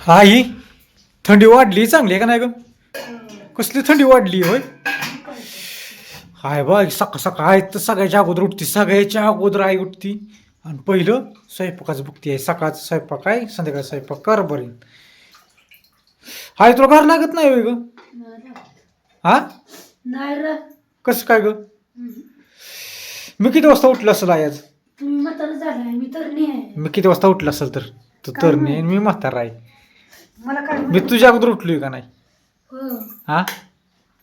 आई थंडी वाढली चांगली आहे का नाही ग? कसली थंडी वाढली होय? हाय बा सकाळ सकाळ तर सगळ्याच्या अगोदर उठती, सगळ्याच्या अगोदर आई उठती आणि पहिलं स्वयंपाकाचं बघती आहे. सकाळचं स्वयंपाक आहे, संध्याकाळचा स्वयंपाक कर बरी. हाय तुला घर लागत नाही होय ग? हा नाही कसं काय ग? मी किती वाजता उठलं असेल आई आज? तुम्ही म्हातारा झालाय, मी तर नाही आहे. मी किती वाजता उठलं असेल तर? तू तर नाही आणि मी म्हातारा आहे. मला काय मी तुझ्या अगोदर उठलोय का नाही? हो हा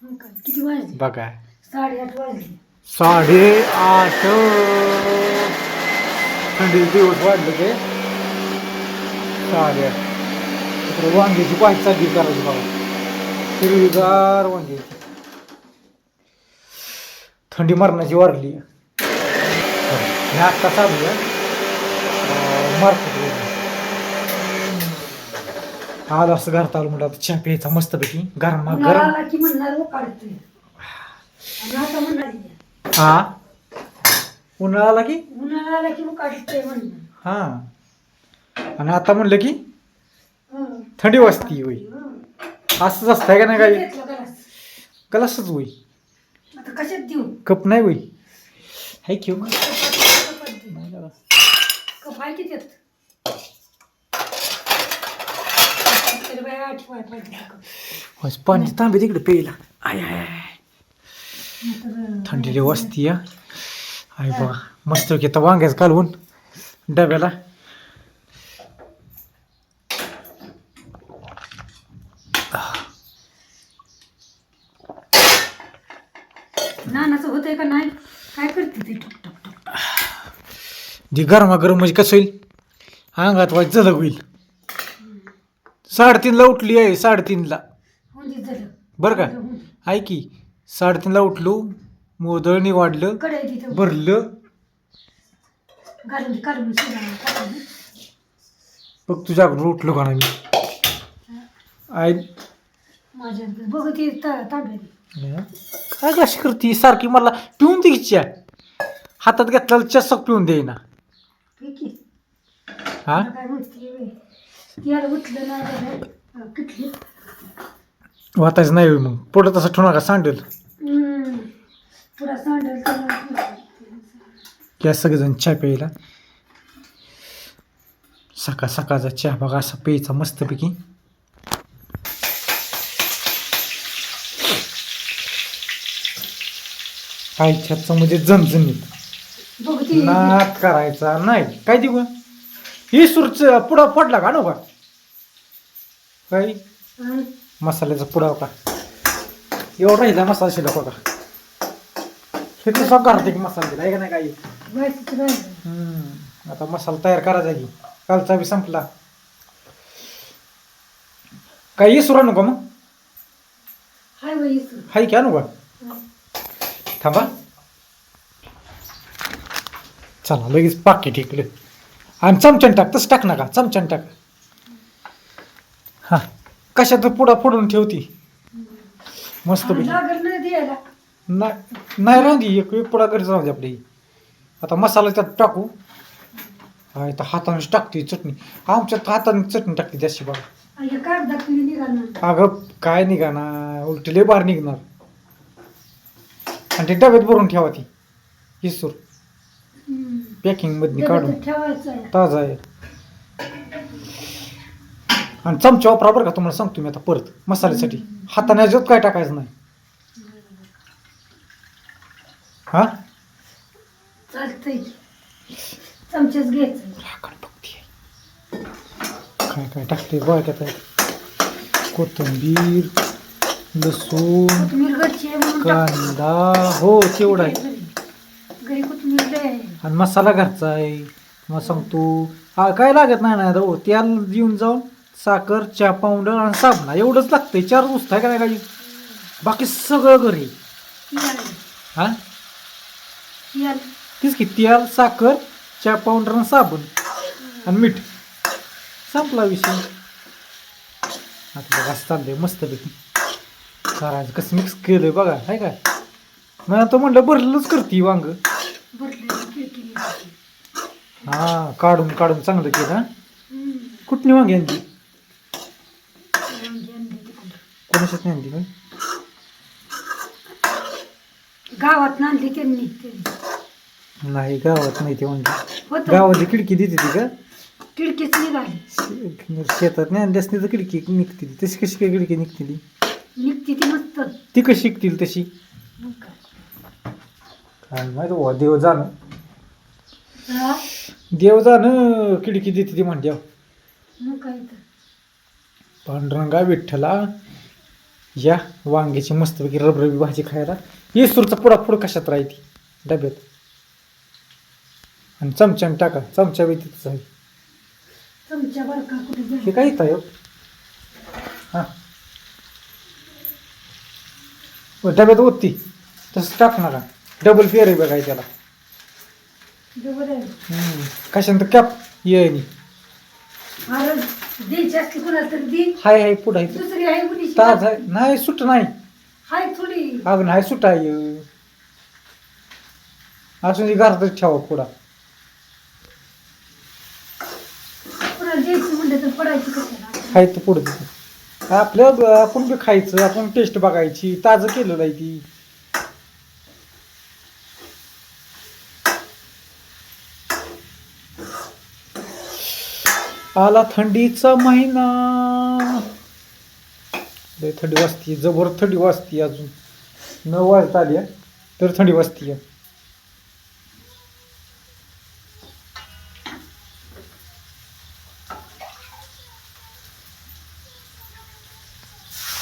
मग काय, किती वाजले? बघा 8:30 वाजले. 8:30 थंडी दिवस वाढले ते 8:30. तिकडे वांग्याची भाजी चालली करायची बाबा, हिरवीगार वांगी. थंडी मरणाची वारली हे आत्ता चालू आहे मार्केट. आज असं घरात आलं म्हणलं चहा प्यायचा मस्तपैकी गरमा उन्हाळा गरम. आला की म्हणणार काढतोय आणि आता म्हणणार हा उन्हाळा आला की उन्हाळा आला की मग काढतोय म्हणणार. हा आणि आता म्हणलं की हं. थंडी वाजती होई. हं. असंच असतंय का नाही काही? घेतलं गलास. गलासच होई, आता कशात देऊ? कप नाही होई. हाय घेऊ का? कप आहे की त्यात? तरी बाई आठवाय पाहिजे कप. पाणी तांबे तिकडे प्यायला. I I I. नाहीतर, थंडी वाजती आहे बघा. मस्त घेता वांग्याच कालवून डब्याला. नानाचं होतंय का नाही? काय करते ते ठक ठक ठक? जी गरमागरम म्हणजे कसं होईल, अंगात वाईट झलक होईल. 3:30ला उठली आहे, 3:30ला म्हणजे झालं. बरं का? आहे की 3:30ला उठलो, मोदळणी वाढलं, कडे तिथं भरलं. घालून काढून शिरा बघ तुझ्याकडून उठलो का नाही मी? आई माझ्या बघ ते तांबे काय कशी करते सारखी? मला पिऊन दे चहा. हातात घेतलेला चषक पिऊन दे ना. पैकी हा काय म्हणते याला उठलं नाही किटली वाचायचं नाही होय मग पुढं तसं ठेवू नका सांडेल. पुढा सांडेल या सगळेजण चहा प्यायला. सकाळ सकाळचा चहा बघा असा प्यायचा मस्तपैकी. आईच्याचं म्हणजे झणझणीत बघ ती नाद करायचा नाही. काय देऊ ही सुरच पुडा पडला का नको काय? मसाल्याचा पुडा का एवढा राहिला मसाला शिल्लक होता. हे तर सगळं घरात एक मसाला दिला आहे का नाही काही? व्हायचं राहिलं. आता मसाला तयार करायचा की कालचा बी संपला. काही सुरा नको मग? हाय व्हायचं हाय की आणू का? थांबा चला लगेच पाकिट इकडे आणि चमच्यान टाक. तसं टाक नका, चमच्यान टाक. हा कशात पुडा फोडून ठेवती मस्त पैकी. लागल नाही द्यायला. नाही राहू दे, एक पुडा घरी राहू दे आपली. आता मसाला त्यात टाकू. हा तर हातानेच टाकते चटणी. आमच्यात हाताने चटणी टाकते जास्त बघा. हे कागदात तुम्ही निघाला अगं काय निघाणार, उलटी लय बाहेर निघणार. आणि ते डब्यात भरून ठेवा ती हिसूर पॅकिंग मध्ये काढून ठेवायचं आहे. ताजा आहे. आणि चमचा वापरा बरं का, तुम्हाला सांगतो मी आता परत मसाल्यासाठी. हाताने अजिबात काय टाकायचं नाही. हा चालतंय चमचेच घ्यायचं. राखण बघते काय काय टाकते बघा त्यात. कोथिंबीर, लसूण, कोथिंबीर घरची आहे म्हणून टाक. कांदा. हो तेवढा आहे. घरी कोथिंबीर लय आहे. आणि मसाला घरचा आहे. मग सांगतो हा काय लागत नाही ना. हो तेल येऊन जाऊन साखर, चहा पावडर आणि साबणा एवढंच लागतंय. 4 वस्तू आहे का नाही काही? बाकी सगळं घरी. तेल हा तेल तीच की तेल, साखर, चहा पावडर आणि साबण आणि मीठ. संपला विषय. आता बघा असं चाललंय मस्तपैकी करायचं. कसं मिक्स केलंय बघा आहे काय? मग आता म्हणलं भरलेलंच करते वांग. भरलेली हा काढून काढून चांगलं केलं. हा कुठली वांगी आणली? कोणाशीच नाही आणली काय गावात आणली त्यांनी नाही गावात नाही ते म्हणते होत गावातली खिडकी देते ती का खिडकीच निघाली शेतात नाही आणली असते तर खिडकी निघते ती तशी कशी काय खिडकी निघते ती निघती ती मस्त ती कशी शिकतील तशी मग काय. काय माहिती बुवा देव जाणं हा? देव जाणं खिडकी देते ती म्हणते मग काय तर पांडुरंगा विठ्ठला या वांग्याची मस्तपैकी रबरबी भाजी खायला येसूरचा पुडा पुढं कशात राहते डब्यात आणि चमच्याने टाका चमच्या बी तिथंच आहे चमच्या बरं का कुठे हे गेलं? काय येतं हां डब्यात ओतती तसं टाक नका डबल फेर आहे बघाय त्याला बरोबर आहे. कशानंतर कॅप ये अरे द्यायची असली कुणाला तरी दे हाय हाय पुढं आहे दुसरी आहे कुणी ताज आहे नाही सुट नाही हाय थोडी अग नाही सुट आहे असून घरातच ठेवा पुढा कुणाला द्यायची म्हणलं तर पडायची कशाला हाय तर पुढं तिथं आपल्या आपण बी खायचं आपण टेस्ट बघायची ताजं केलेलं आहे ती आला थंडीचा महिना लय थंडी वाजती जबर थंडी वाजती अजून 9 वाजता आली आहे, तर थंडी वाजती आहे.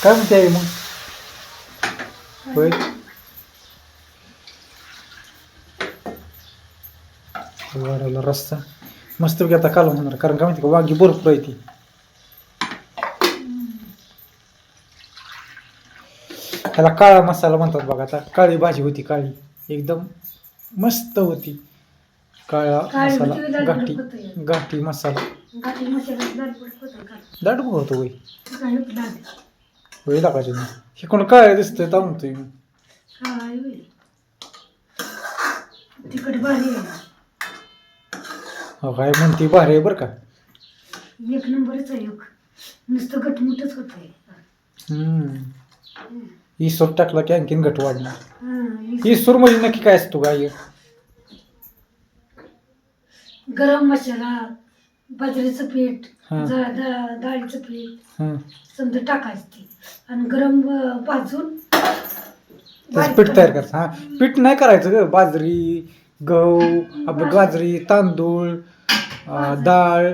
काय म्हणते आहे मग होय वाढवला रस्सा मस्त आता काल होणार कारण काय माहिती का वांगी भरपूर आहे ती त्याला काळा मसाला म्हणतात बघा आता काळी भाजी होती काळी एकदम मस्त होती काळा काळी मसाला होती, लाल गाठी होतं. गाठी मसाला गाठी मशागत लालपट होतं का? दाट होतो होय काय होतं लाल? होय लागायचे हे कोण काय दिसतंय तर म्हणतोय मी काय होईल? तिखट भारी आहे. हो काय म्हणते भारी आहे बरं का एक नंबरच आहे एक नुसतं गटमुटच होत आहे. ईश्वर टाकला की आणखीन घट वाढणार हा, ईश्वर म्हणजे नक्की काय असतो काय गरम मसाला बाजरीचं पीठ हा. डाळीचं पीठ हं. समजा टाकायचं ते आणि गरम भाजून त्याचं पीठ तयार करायचं हा पीठ नाही करायचं ग बाजरी गहू आपलं गाजरी तांदूळ डाळ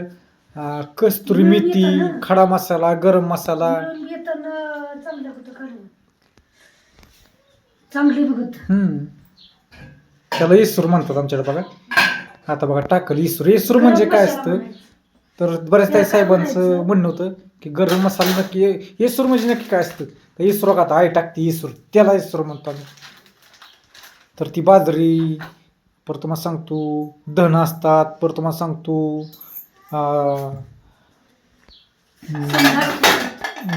कस्तुरी मेथी खडा मसाला गरम मसाला येताना चांगलं होतं काढून चांगली बघत त्याला इसूर म्हणतात आमच्याकडे बघा आता बघा टाकल इसूर म्हणजे काय असतं तर बऱ्याच काही साहेबांचं म्हणणं होतं की गरम मसाला नक्की इसूर म्हणजे नक्की काय असतं तर इसूर का आता आई टाकते इसूर त्याला इसूर म्हणतो आम्ही तर ती बाजरी परत तुम्हाला सांगतो धन असतात परत तुम्हाला सांगतो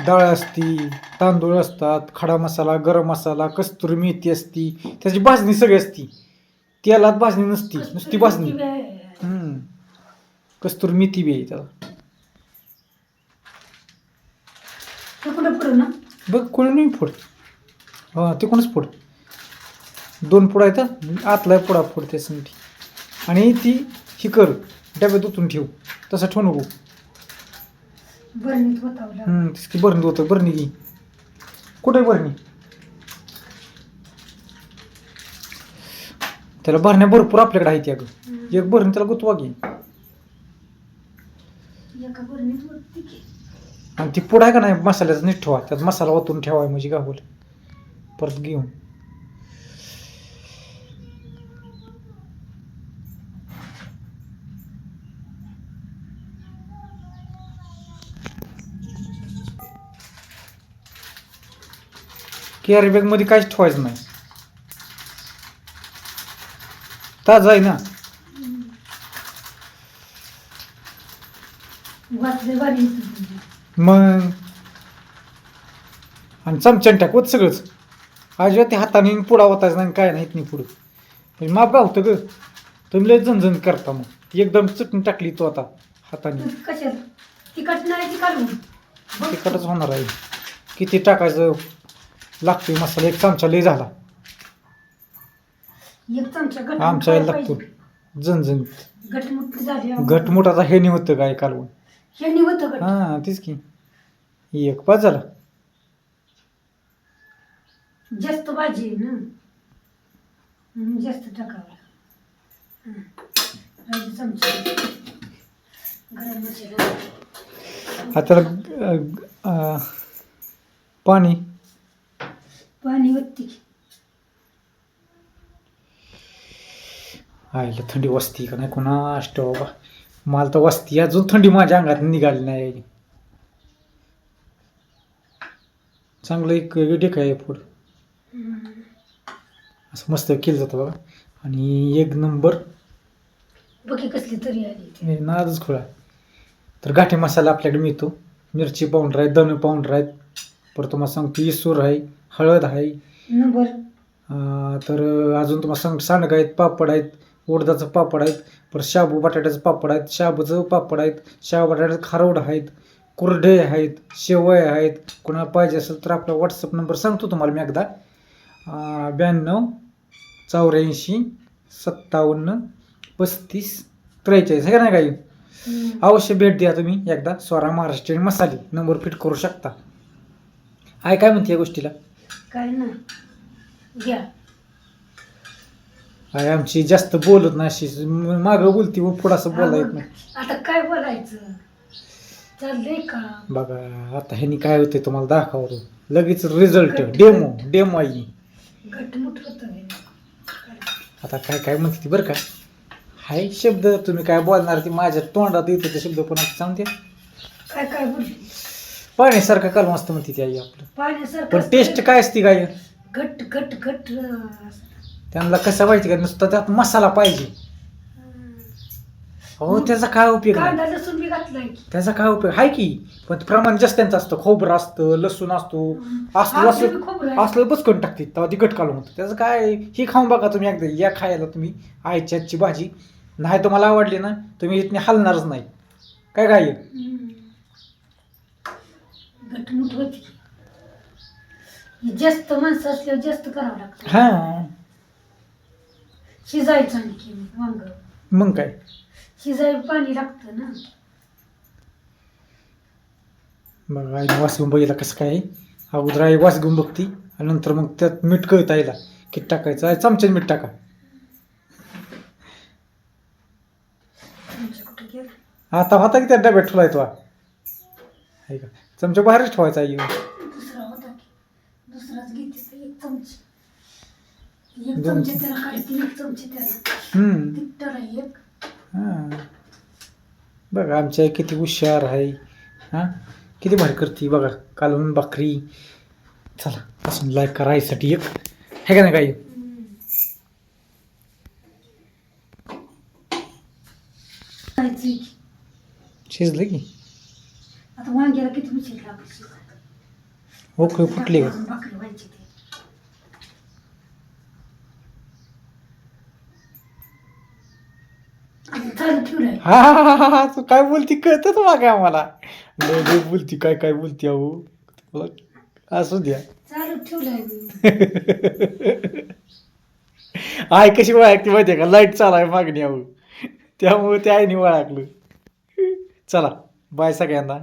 डाळ असती तांदूळ असतात खडा मसाला गरम मसाला कस्तुरी मेथी असती त्याची भाजणी सगळी असती तेलात भाजणी नसती नुसती भाजणी कस्तुरी मेथी बी आहे त्याला कुठं पुढं ना बघ कोणी नाही फोड हा ते कोणच फोड 2 पुडा आहेत आतला पुडा फोड त्यासाठी आणि ती ही कर डब्यात उतरून ठेव तसं ठेवू नको बरणीत होतावलं तिसकी बरणी होतं बरणी घे कुठे बरणी त्याला भरण्या भरपूर आपल्याकडे आहेत अगं एक भरणी त्याला गुतवा घे एका बरणीत होती की आणि ती पुढं आहे का नाही मसाल्याचा नीट ठेवा त्यात मसाला ओतून ठेवाय म्हणजे गावल परत घेऊन कॅरी बॅग मध्ये काहीच ठेवायचं नाही ताज आहे ना वाचले भारी होतं. मग आणि चमच्यान टाकवत सगळंच अजिबात ते हाताने पुढा होताच नाही काय नाही नाही पुढं म्हणजे माप गावतं ग तुम्ही लय झणझण करता मग एकदम चटणी टाकली तो आता हाताने कशाला तिखट नाही ती काढून तिकडच होणार आहे किती टाकायचं लागतोय मसाला? एक चमचा लय झाला. एक चमचा गट आमच्या याला लागतो झणझणीत. गटमुट झाली घटमुट आता हे नाही होतं काय कालवून. हे निवत गट हां तेच की. एक पाच झाला. जास्त भाजी आहे ना म्हणून जास्त टाकावं. चमचा गरम मसाला आता पाणी पाणी वत्ती आईला थंडी वाजती का नाही कोणा बाबा. मला तर वाजती अजून थंडी माझ्या अंगात निघाली नाही. चांगलं एक वेटेक आहे पुढं असं मस्त केलं जातं बघा. आणि एक नंबर बघी कसली तरी आली ती. हे नादच खोळा. तर गाठी मसाला आपल्याकडे मिळतो. मिरची पावडर आहे, धने पावडर आहेत, परत तुम्हाला सांगतो इसूर आहे, हळद आहे, नंबर तर अजून तुम्हाला सांडगं आहेत, पापड आहेत, उडदाचं पापड आहेत, परत शाबू बटाट्याचं पापड आहेत, शाबूचं पापड आहेत, शाबू बटाट्याचं खारवड आहेत, कुरडे आहेत, शेवया आहेत. कोणाला पाहिजे असेल तर आपला व्हॉट्सअप नंबर सांगतो तुम्हाला मी एकदा. 92 84 57 35 43 आहे का नाही काही. अवश्य भेट द्या तुम्ही एकदा. स्वरा महाराष्ट्रीयन मसाले नंबर फिट करू शकता. आहे काय म्हणते या गोष्टीला? काय ना घ्या आहे आमची जास्त बोलत नाही अशी मागं बोलती व पुढं असं बोलायला येत नाही. आता काय बोलायचं चाललंय का बघा आता ह्यानी काय होते तुम्हाला दाखवतो लगेच रिझल्ट. डेमो आई. घटमुट होत आता काय काय म्हणते ती बरं का. हाय शब्द तुम्ही काय बोलणार ती माझ्या तोंडात येते ते शब्द पण सांगते. काय काय बोलली पाण्यासारखं काल मस्त म्हणते ती आई आपलं. पाण्यासारखं पण टेस्ट काय असते काय घट घट घट त्यांना कसं पाहिजे का नुसतं त्यात मसाला पाहिजे. हो त्याचा काय उपयोग नाही. कांदा लसूण बी घातलाय त्याचा काय उपयोग आहे की. पण ते प्रमाण जास्त त्यांचं असतं. खोबरं असतं, लसूण असतो, असलं असलं बचकून टाकते तेव्हा ती गट काढून होतं. त्याचं काय ही खाऊन बघा तुम्ही एकदा. या खायला तुम्ही आईची आजची भाजी नाही तुम्हाला आवडली ना तुम्ही इथने हलणारच नाही. काय काय घटमुट होती. जास्त माणसं असल्यावर जास्त करावं लागतं. हां शिजायचं आणखी वांग मग काय शिजायला पाणी लागतं ना. मग आईने वास घेऊन बघितला कसं काय. अगोदर आई वास घेऊन बघती आणि नंतर मग त्यात मीठ कळत आईला किती टाकायचं. आहे चमच्याने मीठ टाका. तुमचं कुठं गेलं आता होता की त्या डब्यात ठेवलाय तो आहे का. चमचा बाहेरच ठेवायचा आई. दुसरा होता की दुसराच घेते एक चमचे. एक दोन चमचे त्याला काढते एक चमचे त्याला तिखटाला एक. हां बघा आमच्या किती हुशार आहे. हां किती भारी करते बघा कालवण भाकरी. चला पासून लाईक करायसाठी एक हे का नाही काही. शिजलं की आता वांग्याला किती उशीर लागतो. ओके फुटली का. भाकरी व्हायची ते चालू ठेवलंय. हा हा हा हा हा. तू काय बोलती कळतं तुम्हाला काय आम्हाला. लय बोलती काय काय बोलती अहो. तुला असू द्या. चालू ठेवलंय आई कशी ओळखती माहिती आहे का. लाईट चालाय मागणी अहो त्यामुळे त्या आईने ओळखलं. चला बाय सगळ्यांना.